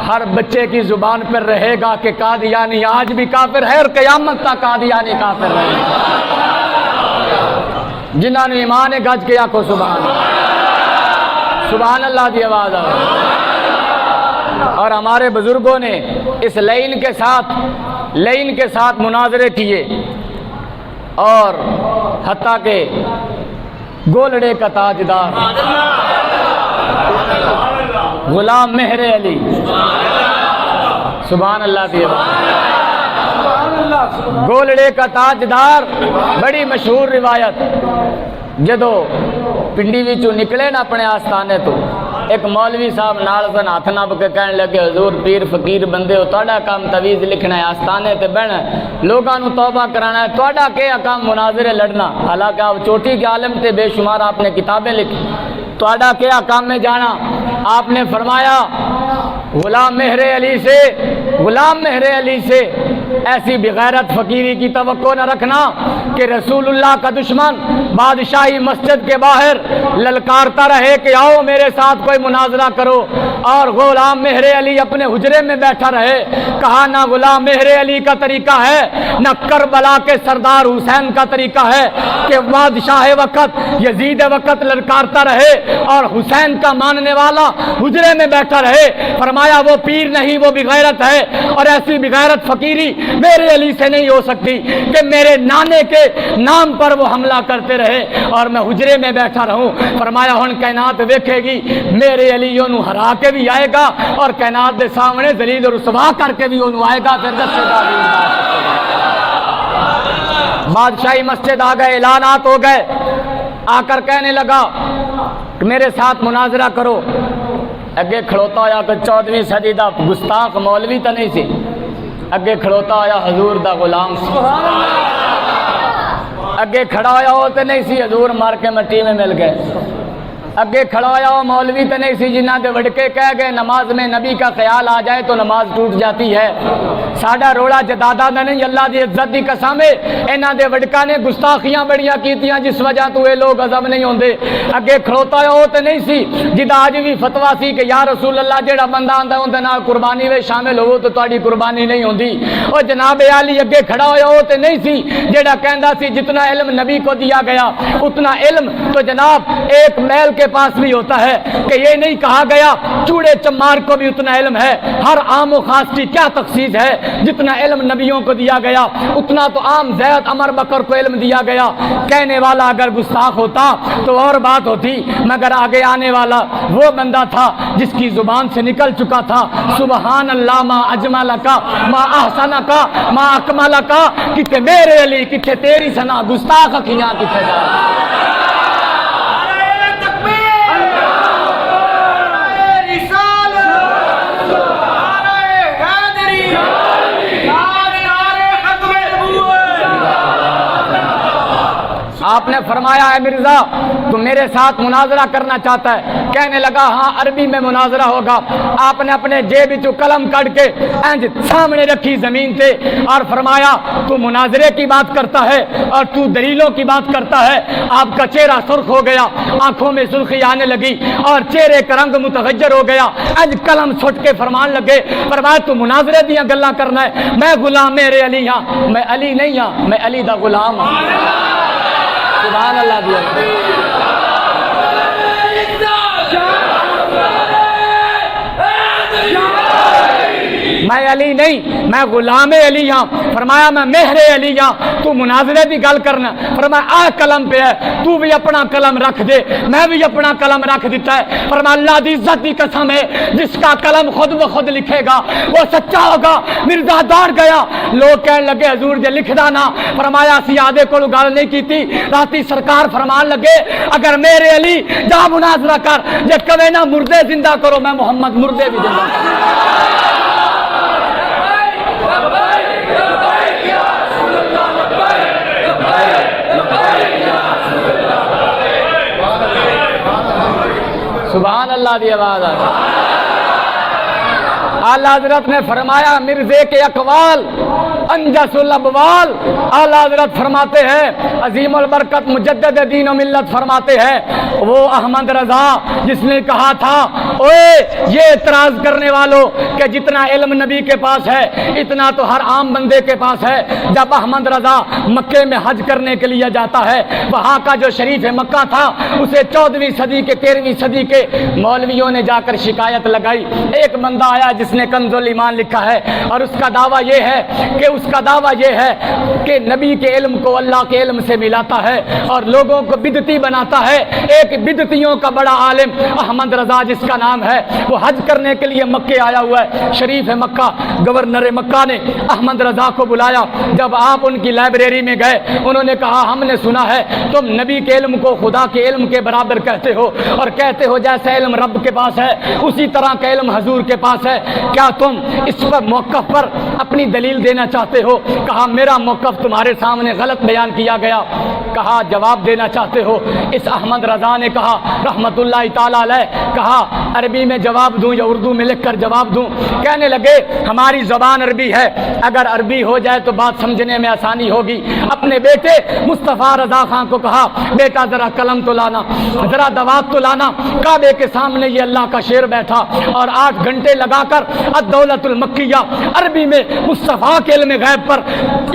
ہر بچے کی زبان پر رہے گا کہ قادیانی آج بھی کافر ہے اور قیامت تک قادیانی کافر رہے گا۔ جنہوں نے ایمان گج کے آنکھوں سبحان اللہ، سبحان اللہ دی آواز آ۔ اور ہمارے بزرگوں نے اس لین کے ساتھ مناظرے کیے اور حتیٰ کہ گولڑے کا تاجدار غلام مہر علی، سبحان اللہ دی گولڑے کا تاجدار، بڑی مشہور روایت، جدو پنڈی وچوں نکلے نا اپنے آستانے تو ایک مولوی صاحب نال سن ہاتھ نب کے کہنے لگے حضور پیر فقیر بندے ہو، تہاڈا کام تویز لکھنا ہے، آستانے تے بہنا ہے، لوگاں نو توبہ کرانا ہے، تہاڈا کیا کام مناظرے لڑنا، حالانکہ آپ چوٹی کے عالم تے بے شمار آپ نے کتابیں لکھی، تہاڈا کیا کام میں جانا؟ آپ نے فرمایا غلام مہر علی سے ایسی بغیرت فقیری کی توقع نہ رکھنا کہ رسول اللہ کا دشمن بادشاہی مسجد کے باہر للکارتا رہے کہ آؤ میرے ساتھ کوئی مناظرہ کرو، اور غلام مہر علی اپنے حجرے میں بیٹھا رہے۔ کہا نہ غلام مہر علی کا طریقہ ہے نہ کربلا کے سردار حسین کا طریقہ ہے کہ بادشاہ وقت یزید وقت للکارتا رہے اور حسین کا ماننے والا حجرے میں بیٹھا رہے۔ فرمایا وہ پیر نہیں، وہ بغیرت ہے، اور ایسی بغیرت فقیری میرے علی سے نہیں ہو سکتی کہ میرے نانے کے نام پر وہ حملہ کرتے رہے اور میں حجرے میں بیٹھا رہوں۔ فرمایا ہن کائنات ویکھے گی میرے علی انہوں ہرا کے بھی آئے گا اور کائنات دے سامنے ذلیل و رسوا کر کے بھی انہوں آئے گا، پھر دسے گا بادشاہی مسجد آ گئے، اعلانات ہو گئے، آ کر کہنے لگا کہ میرے ساتھ مناظرہ کرو۔ اگے کھڑوتا ہویا کہ 14ویں صدی دا گستاخ مولوی تو نہیں سی، اگے کھڑوتا ہویا حضور دا غلام سی، اگے کھڑا ہویا ہو تو نہیں سی حضور مار کے مٹی میں مل گئے، اگے کھڑا ہویا ہو مولوی تو نہیں سی جنہ دے وڑکے کہہ گئے نماز میں نبی کا خیال آ جائے تو نماز ٹوٹ جاتی ہے۔ ساڈا روڑا جدادا دا نہیں، اللہ دی عزت دی قسم ہے انہاں دے وڑکا نے گستاخیاں بڑیاں کیتیاں جس وجہ تو اے لوگ عزم نہیں ہوندے۔ اگے کھڑوتا ہو تے نہیں سی جدا اج بھی فتویٰ سی کہ یا رسول اللہ جیڑا بندہ آندا اوندا نال قربانی وچ شامل ہوو تو تہاڈی قربانی نہیں ہوندی۔ او جناب علی اگے کھڑا ہویا ہو تے نہیں سی جیڑا کہندا سی جتنا علم نبی کو دیا گیا اتنا علم تو جناب ایک میل کے پاس بھی ہوتا ہے، کہ یہ نہیں کہا گیا چوڑے چمار کو بھی اتنا علم ہے۔ ہر عام و خاص کی کیا تخصیص ہے، جتنا علم نبیوں کو دیا گیا اتنا تو عام زید عمر بکر کو علم دیا گیا۔ کہنے والا اگر گستاخ ہوتا تو اور بات ہوتی، مگر آگے آنے والا وہ بندہ تھا جس کی زبان سے نکل چکا تھا سبحان اللہ ما اجمل کا ما احسن کا ما اکمل کا، کتے میرے علی کتے تیری سنا گستاخ کیاں کتے جا آپ نے فرمایا اے مرزا تو میرے ساتھ مناظرہ کرنا چاہتا ہے؟ کہنے لگا ہاں عربی میں مناظرہ ہوگا۔ آپ نے اپنے جیب چو قلم کٹ کے انج سامنے رکھی زمین تے اور فرمایا تو مناظرے کی بات کرتا ہے اور تو دلیلوں کی بات کرتا ہے۔ آپ کا چہرہ سرخ ہو گیا، آنکھوں میں سرخی آنے لگی اور چہرے کا رنگ متغیر ہو گیا، انج قلم چھٹ کے فرمان لگے فرمایا تو مناظرے دیاں گلاں کرنا ہے؟ میں غلام میرے علی ہاں، میں علی نہیں ہاں، میں علی دا غلام ہاں۔ سبحان اللہ دیا میں علی نہیں، میں غلام علی ہاں۔ فرمایا میں مہر علی ہاں، تو مناظرے دی گل کرنا؟ فرمایا آ قلم پہ ہے، تو بھی اپنا قلم رکھ دے، میں بھی اپنا قلم رکھ دیتا ہے۔ فرمایا اللہ دی عزت دی قسم ہے جس کا قلم خود بخود لکھے گا وہ سچا ہوگا۔ مرزا دوڑ گیا، لوگ کہنے لگے حضور جے لکھدا نا۔ فرمایا اسی آدھے کو گل نہیں کیتی، راتی سرکار فرمان لگے اگر میرے علی جا مناظرہ کر، جے کہے نا مردے زندہ کرو، میں محمد مردے بھی زندہ کروں۔ سبحان اللہ دی آواز آ رہی۔ اعلیٰ حضرت نے فرمایا مرزے کے اقوال انجس الابوال۔ اعلیٰ حضرت فرماتے ہیں عظیم البرکت مجدد دین و ملت فرماتے ہیں وہ احمد رضا جس نے کہا تھا اوے یہ اعتراض کرنے والوں کہ جتنا علم نبی کے پاس ہے اتنا تو ہر عام بندے کے پاس ہے۔ جب احمد رضا مکے میں حج کرنے کے لیے جاتا ہے، وہاں کا جو شریف مکہ تھا اسے 14ویں صدی کے 13ویں صدی کے مولویوں نے جا کر شکایت لگائی۔ ایک بندہ آیا جس نے کنز الایمان لکھا ہے اور اس کا دعویٰ یہ ہے کہ نبی کے علم کو اللہ کے علم سے ملاتا ہے اور لوگوں کو بدعتی بناتا ہے۔ ایک بدعتیوں کا بڑا عالم احمد رضا جس کا نام ہے وہ حج کرنے کے لیے مکے آیا ہوا ہے۔ شریف مکہ گورنر مکہ نے احمد رضا کو بلایا۔ جب آپ ان کی لائبریری میں گئے انہوں نے کہا ہم نے سنا ہے تم نبی کے علم کو خدا کے علم کے برابر کہتے ہو اور کہتے ہو جیسا علم رب کے پاس ہے اسی طرح کا علم حضور کے پاس ہے، کیا تم اس پر موقف پر اپنی دلیل دینا چاہتے ہو؟ کہا میرا موقف تمہارے سامنے غلط بیان کیا گیا۔ کہا جواب دینا چاہتے ہو؟ اس احمد رضا نے کہا رحمت اللہ تعالی علیہ، کہا عربی میں جواب دوں یا اردو میں لکھ کر جواب دوں؟ کہنے لگے ہماری زبان عربی ہے، اگر عربی ہو جائے تو بات سمجھنے میں آسانی ہوگی۔ اپنے بیٹے مصطفیٰ رضا خان کو کہا بیٹا ذرا قلم تو لانا، ذرا دوات تو لانا۔ کعبے کے سامنے یہ اللہ کا شیر بیٹھا اور 8 گھنٹے لگا کر الدولت المکیہ عربی میں مصطفیٰ کے علم غیب پر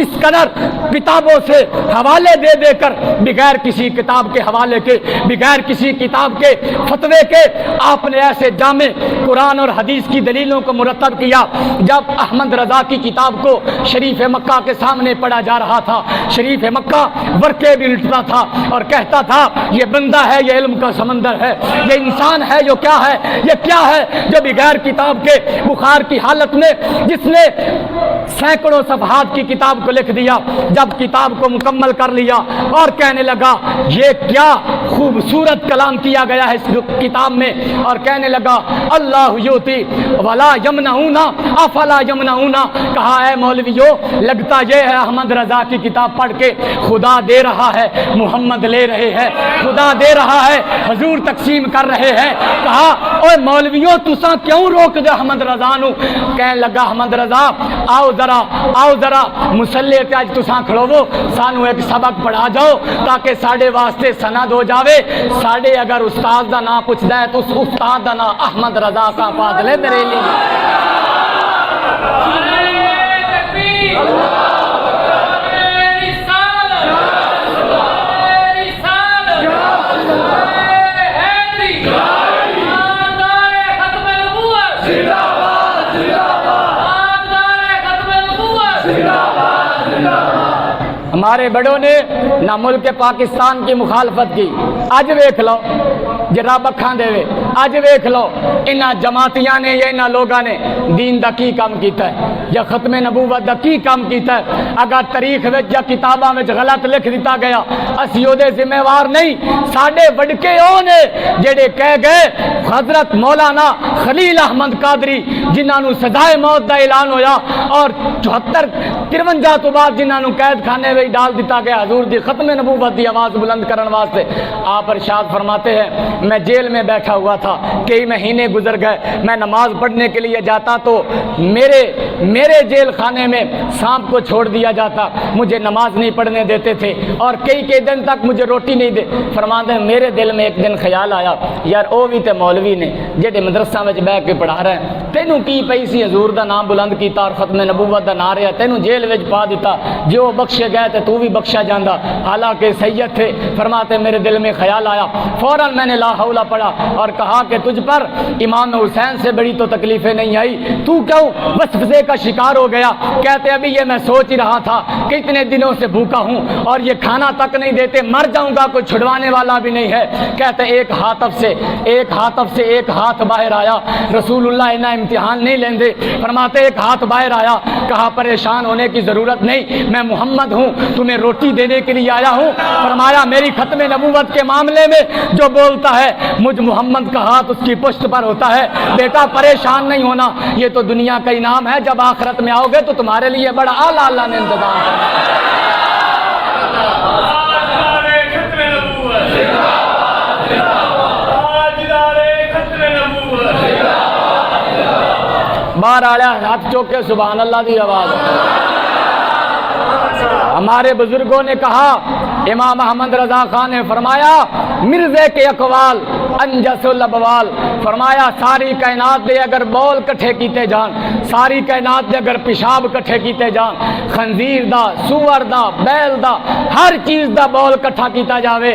اس قدر کتابوں سے حوالے دے دے کر بغیر کسی کتاب کے حوالے کے، بغیر کسی کتاب کے فتوے کے آپ نے ایسے جامع قرآن اور حدیث کی دلیلوں کو مرتب کیا۔ جب احمد رضا کی کتاب کو شریف مکہ کے سامنے پڑھا جا رہا تھا، شریف مکہ ورقے بھی الٹتا تھا اور کہتا تھا یہ بندہ ہے، یہ علم کا سمندر ہے، یہ انسان ہے جو کیا ہے، یہ کیا ہے جو بغیر کتاب کے بخار کی حالت میں جس نے سینکڑوں صفحات کی کتاب کو لکھ دیا، جب کتاب کو مکمل کر لیا اور کہنے لگا یہ کیا خوبصورت کلام کیا گیا ہے اس کتاب میں، اور کہنے لگا اللہ یوتی ولا یمنعون افلا یمنعون، کہا اے مولویو لگتا یہ ہے احمد رضا کی کتاب پڑھ کے خدا دے رہا ہے، محمد لے رہے ہیں، خدا دے رہا ہے، حضور تقسیم کر رہے ہیں۔ کہا اوے مولویو تساں کیوں روک دے احمد رضا نو؟ کہنے لگا احمد رضا آؤ ذرا مصلی تے اج تساں کھڑوو، سانو ایک سبق پڑھا جاؤ تاکہ ساڈے واسطے سند ہو جاوے، ساڈے اگر استاد دا نام پوچھدا ہے تو اس استاد دا نام احمد رضا کا فاضل ہے بریلی۔ ہمارے بڑوں نے نہ ملک پاکستان کی مخالفت کی، اج ویکھ لو جے رب اکھاں دے وے، اج ویکھ لو انہاں جماعتیاں نے یا انہاں لوگاں نے دین دا کی کام کیتا ہے یا ختم نبوت دا کی کام کیتا ہے؟ اگر تاریخ وچ یا کتاباں وچ غلط لکھ دتا گیا اسی او دے ذمہ وار نہیں، ساڈے وڈکے او نے جڑے کہہ گئے حضرت مولانا خلیل احمد قادری جنہاں نو سزائے موت دا اعلان ہویا اور 53 تو بعد جنہاں نو قید خانے وچ ڈال دیتا گیا حضور دی ختم نبوت دی آواز بلند کرن واسطے، آپ ارشاد فرماتے ہیں میں جیل میں بیٹھا ہوا تھا، کئی مہینے گزر گئے، میں نماز پڑھنے کے لیے جاتا تو میرے جیل خانے میں سانپ کو چھوڑ دیا جاتا، مجھے نماز نہیں پڑھنے دیتے تھے اور کئی دن تک مجھے روٹی نہیں دے۔ فرماتے ہیں میرے دل میں ایک دن خیال آیا یار او بھی تے مولوی نے جڑے مدرسہ وچ بیٹھ کے پڑھا رہے ہیں، تینوں کی پئی سی حضور دا نام بلند کیتا اور ختم نبوت دا نعرہ تینوں جیل وچ پا دیتا، جو بخشے گئے تے تو بھی بخشا جاندا، حالانکہ سید تھے۔ فرماتے میرے دل میں خیال آیا، فوراً میں نے لا حول پڑھا اور کہا کہ تجھ پر امام حسین سے بڑی تو تکلیفیں نہیں آئی، تو کیوں وسوسے کا شکار ہو گیا؟ کہتے ابھی یہ میں سوچ ہی رہا تھا کہ اتنے دنوں سے بھوکا ہوں اور یہ کھانا تک نہیں دیتے، مر جاؤں گا، کوئی چھڑوانے والا بھی نہیں ہے۔ کہتے ایک ہاتف سے ایک ہاتھ باہر آیا، رسول اللہ انہیں امتحان نہیں لیندے، فرماتے ایک ہاتھ باہر آیا، کہا پریشان ہونے کی ضرورت نہیں، میں محمد ہوں، تمہیں روٹی دینے کے لیے آیا ہوں۔ فرمایا میری ختم نبوت کے معاملے میں جو بولتا ہے مجھ محمد کا ہاتھ اس کی پشت پر ہوتا ہے، بیٹا پریشان نہیں ہونا، یہ تو دنیا کا انعام ہے، جب آخرت میں آؤ گے تو تمہارے لیے بڑا اعلیٰ اللہ نے انتظام ہے۔ باہر آیا ہاتھ چوک کے سبحان اللہ دی آواز۔ ہمارے بزرگوں نے کہا، امام احمد رضا خان نے فرمایا مرزے کے اقوال انجس الابوال، فرمایا ساری کائنات دے اگر بول کٹھے کیتے جان، ساری کائنات دے اگر پیشاب کٹھے کیتے جان، خنزیر دا، سور دا، بیل دا، ہر چیز دا بول کٹھا کیتا جاوے،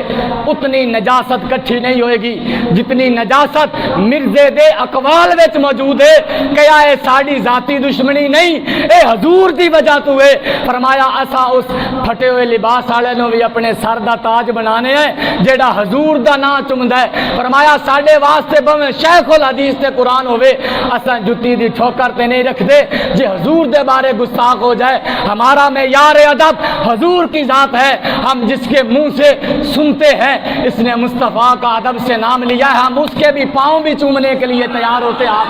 اتنی نجاست کٹھی نہیں ہوئے گی جتنی نجاست مرزے دے اقوال وچ موجود ہے۔ کیا ہے ساڑی ذاتی دشمنی نہیں، اے حضور دی وجہ تو ہے۔ فرمایا اسا اس پھٹے ہوئے لباس والے نو بھی اپنے سر دا تاج بنانے ہیں جیڑا حضور دا نام چمدا ہے۔ فرمایا ساڈے واسطے بھویں شیخ الحدیث تے قرآن ہوئے، اساں جتی دی ٹھوکر تے نہیں رکھ دے جے حضور دے بارے گستاخ ہو جائے۔ ہمارا معیار ادب حضور کی ذات ہے، ہم جس کے منہ سے سنتے ہیں اس نے مصطفیٰ کا ادب سے نام لیا ہے، ہم اس کے بھی پاؤں بھی چومنے کے لیے تیار ہوتے ہیں۔ آپ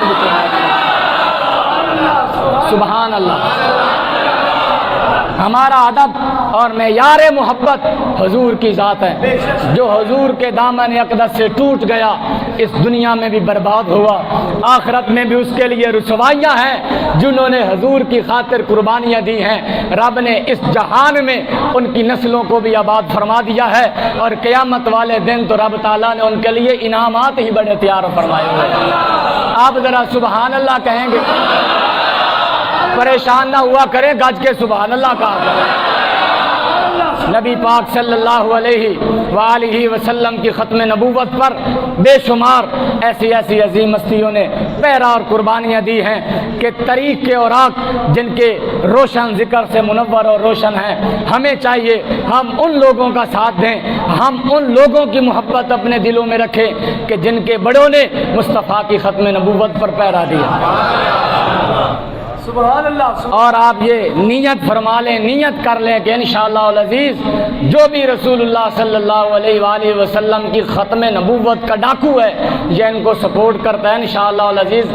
سبحان اللہ۔ ہمارا ادب اور معیار محبت حضور کی ذات ہے، جو حضور کے دامن اقدس سے ٹوٹ گیا اس دنیا میں بھی برباد ہوا، آخرت میں بھی اس کے لیے رسوائیاں ہیں۔ جنہوں نے حضور کی خاطر قربانیاں دی ہیں رب نے اس جہان میں ان کی نسلوں کو بھی آباد فرما دیا ہے، اور قیامت والے دن تو رب تعالیٰ نے ان کے لیے انعامات ہی بڑے تیار فرمائے ہوئے ہیں۔ آپ ذرا سبحان اللہ کہیں گے؟ پریشان نہ ہوا کریں، گج کے سبحان اللہ کہا کریں۔ نبی پاک صلی اللہ علیہ وآلہ وسلم کی ختم نبوت پر بے شمار ایسی ایسی عظیم ہستیوں نے پیرا اور قربانیاں دی ہیں کہ طریق کے اوراق جن کے روشن ذکر سے منور اور روشن ہیں، ہمیں چاہیے ہم ان لوگوں کا ساتھ دیں، ہم ان لوگوں کی محبت اپنے دلوں میں رکھیں کہ جن کے بڑوں نے مصطفیٰ کی ختم نبوت پر پیرا دیا۔ سبحان اللہ۔ اور آپ یہ نیت فرما لیں، نیت کر لیں کہ انشاءاللہ العزیز جو بھی رسول اللہ صلی اللہ علیہ وآلہ وسلم کی ختم نبوت کا ڈاکو ہے، یہ ان کو سپورٹ کرتا ہے، انشاءاللہ العزیز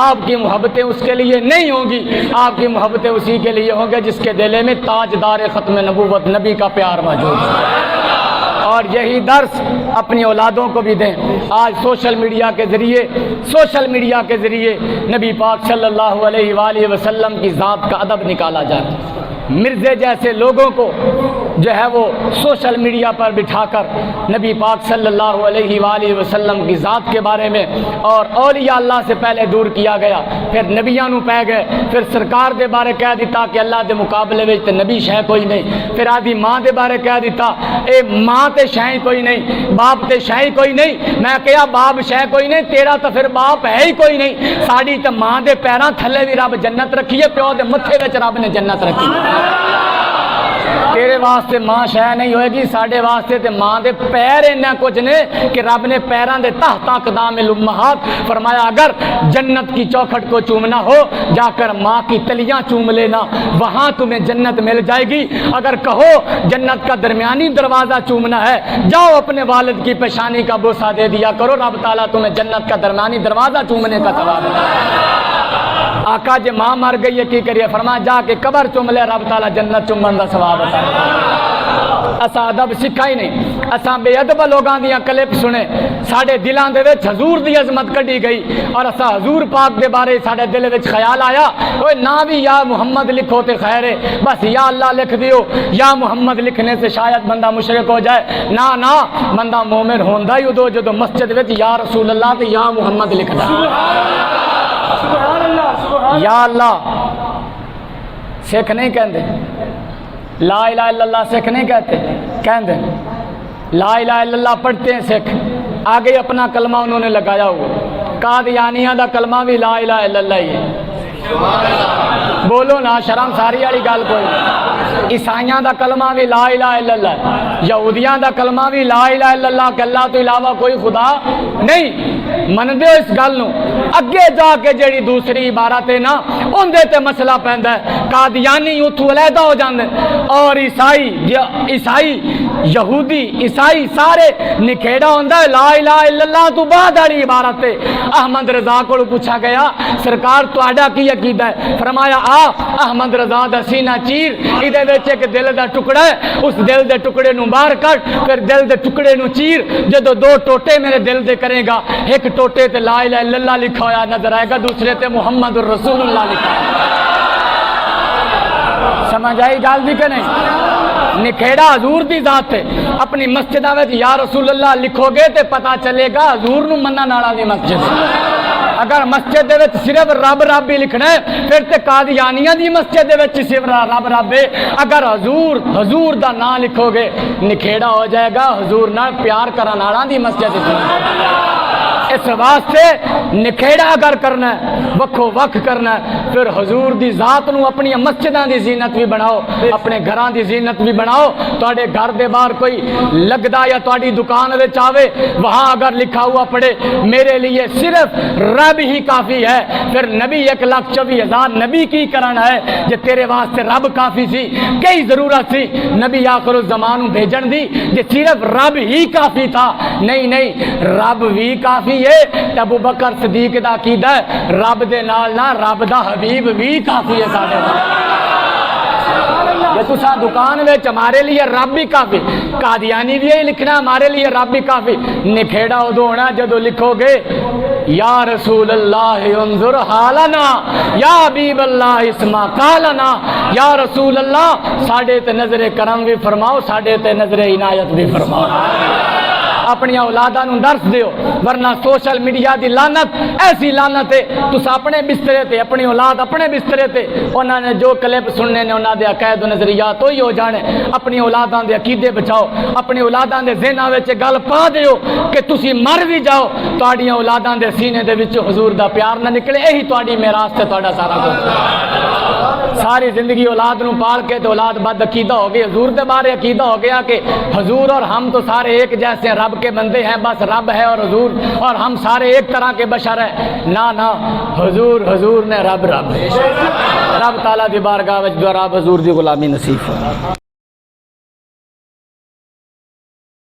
آپ کی محبتیں اس کے لیے نہیں ہوں گی، آپ کی محبتیں اسی کے لیے ہوں گے جس کے دل میں تاجدار ختم نبوت نبی کا پیار موجود ہے۔ اور یہی درس اپنی اولادوں کو بھی دیں۔ آج سوشل میڈیا کے ذریعے نبی پاک صلی اللہ علیہ وآلہ وسلم کی ذات کا ادب نکالا جاتا ہے۔ مرزے جیسے لوگوں کو جو ہے وہ سوشل میڈیا پر بٹھا کر نبی پاک صلی اللہ علیہ وآلہ وسلم کی ذات کے بارے میں اور اولیاء اللہ سے پہلے دور کیا گیا، پھر نبیاں نو پہ گئے، پھر سرکار دے بارے کہہ دیتا کہ اللہ دے مقابلے وچ تے نبی شے کوئی نہیں، پھر آدھی ماں دے بارے کہہ دیتا اے ماں تے شے کوئی نہیں، باپ تے شے کوئی نہیں۔ میں کہیا باپ شے کوئی نہیں، تیرا تو پھر باپ ہے ہی کوئی نہیں۔ ساڈی تے ماں دے پیراں تھلے بھی رب جنت رکھی ہے، پیو دے متھے وچ رب نے جنت رکھی ہے۔ تیرے واسطے ماں شہ نہیں ہوئے گی، ساڈے واسطے تے ماں دے پیر انہاں کچھ نے کہ رب نے پیران دے تحت اقدام الامہات فرمایا اگر جنت کی چوکھٹ کو چومنا ہو جا کر ماں کی تلیاں چوم لینا، وہاں تمہیں جنت مل جائے گی۔ اگر کہو جنت کا درمیانی دروازہ چومنا ہے، جاؤ اپنے والد کی پیشانی کا بوسہ دے دیا کرو، رب تعالیٰ تمہیں جنت کا درمیانی دروازہ چومنے کا ثواب دے۔ آقا جی ماں مر گئی ہے کی کریے؟ فرمایا جا کے قبر چوم لے، رب تعالیٰ جنت چومن دا ثواب عطا۔ اسا ادب سکھا ہی نہیں، اسا بے ادب لوگاں دیاں کلپ سنے، ساڈے دلاں دے وچ حضور دی عظمت کڈی گئی اور اسا حضور پاک دے بارے ساڈے دل وچ خیال آیا اوے نہ بھی یا محمد لکھو تے خیر ہے، بس یا اللہ لکھ دیو، یا محمد لکھنے سے شاید بندہ مشرک ہو جائے۔ نہ بندہ مومن ہوندا ہی ادو جدو مسجد وچ یا رسول اللہ تے یا محمد لکھدا۔ یا اللہ سکھ نہیں کہندے، لا الہ الا اللہ سکھ نہیں کہتے، کہندے لا الہ الا اللہ پڑھتے ہیں سکھ، آگے اپنا کلمہ انہوں نے لگایا ہوا۔ قادیانیہ دا کلمہ بھی لا الہ الا اللہ ہی ہے، بولو نا شرم ساری والی گل کوئی نہیں۔ عیسائیاں دا کلمہ بھی لا الہ الا اللہ، یہودیاں دا کلمہ بھی لا الہ الا اللہ کہ اللہ تو علاوہ کوئی خدا نہیں۔ من دے اس گل نو اگے جا کے جیڑی دوسری عبارت ہے نا ان دے تے مسئلہ پیندا ہے، قادیانی اتھو علیحدہ ہو جاندے اور عیسائی یہودی عیسائی سارے نکھیڑا ہوندا ہے لا الہ الا اللہ تو بعد والی عبارت ہے۔ احمد رضا کو پوچھا گیا سرکار تہاڈا کی عقیدہ ہے؟ فرمایا احمد رضا دا سینہ چیر، ایدے وچ ایک دل دا ٹکڑا ہے، اس دل دے ٹکڑے نو باہر کٹ، پھر دل دے ٹکڑے نو چیر، جدو دو ٹوٹے میرے دل دے کرے گا، ایک ٹوٹے تے لا الہ الا اللہ لکھا ہوا نظر آئے گا، دوسرے تے محمد الرسول اللہ لکھا ہے۔ سمجھ آئی گل بھی کہ نہیں؟ نکھیڑا حضور دی ذات ہے، اپنی مسجدہ میں یا رسول اللہ لکھو گے تے پتا چلے گا حضور نو مننا نالا دی مسجد ہے۔ اگر مسجد دے وچ صرف رب رب ہی لکھنا ہے پھر تے قادیانیاں دی مسجد دے وچ صرف رب رب ہے۔ اگر حضور دا نام لکھو گے نکھیڑا ہو جائے گا حضور نال پیار کرن والا دی مسجد ہے۔ اس واسطے نکھیڑا اگر کرنا ہے وکھو وکھ کرنا ہے پھر حضور دی ذات نو اپنی مسجداں دی زینت بھی بناؤ، اپنے گھراں دی زینت بھی بناؤ۔ تواڈے گھر دے باہر کوئی لگدا یا تواڈی دکان وچ آوے وہاں اگر لکھا ہوا پڑے میرے لیے صرف رب ہی کافی ہے، پھر نبی 1,24,000 نبی کی کرنا ہے جے تیرے واسطے رب کافی سی؟ کئی ضرورت سی نبی آخر الزمان بھیجن دی جے صرف رب ہی کافی تھا؟ نہیں رب بھی کافی ہے۔ ابو بکر صدیق دا عقیدہ ہے رب دے نال نہ رب دا حبیب بھی کافی ہے ساڈے یہ تسا دکان وچ ہمارے لیے رب بھی کافی، قادیانی بھی یہی لکھنا ہمارے لیے رب بھی کافی۔ نکھیڑا ادو ہونا جدو لکھو گے یا رسول اللہ انظر حالنا، یا حبیب اللہ اسما قالنا، یا رسول اللہ ساڈے تے نظر کرم بھی فرماؤ، ساڈے تے نظر عنایت بھی فرماؤ۔ اپنی اولاداں نوں درس دیو، ورنہ سوشل میڈیا دی لعنت ایسی لعنت ہے تس اپنے بسترے تے، اپنی اولاد اپنے بسترے تے انہاں نے جو کلپ سننے نے انہاں دے عقائد و نظریات وہی ہو جانے۔ اپنی اولاداں دے عقیدے بچاؤ، اپنی اولاداں دے ذہناں وچ گل پا دیو کہ تسی مر بھی جاؤ تہاڈیاں اولاداں دے سینے دے وچ حضور دا پیار نہ نکلے، یہی تہاڈی میراث تے تہاڈا سارا کچھ۔ ساری زندگی اولاد نوں پال کے تو اولاد بد عقیدہ ہو گئی، حضور دے بارے عقیدہ ہو گیا کہ حضور اور ہم تو سارے ایک جیسے رب کے بندے ہیں، بس رب ہے اور حضور اور ہم سارے ایک طرح کے بشر ہیں۔ نہ حضور نے رب تعالیٰ دی بارگاہ وچ دعا رب حضور دی غلامی نصیب فرمائے۔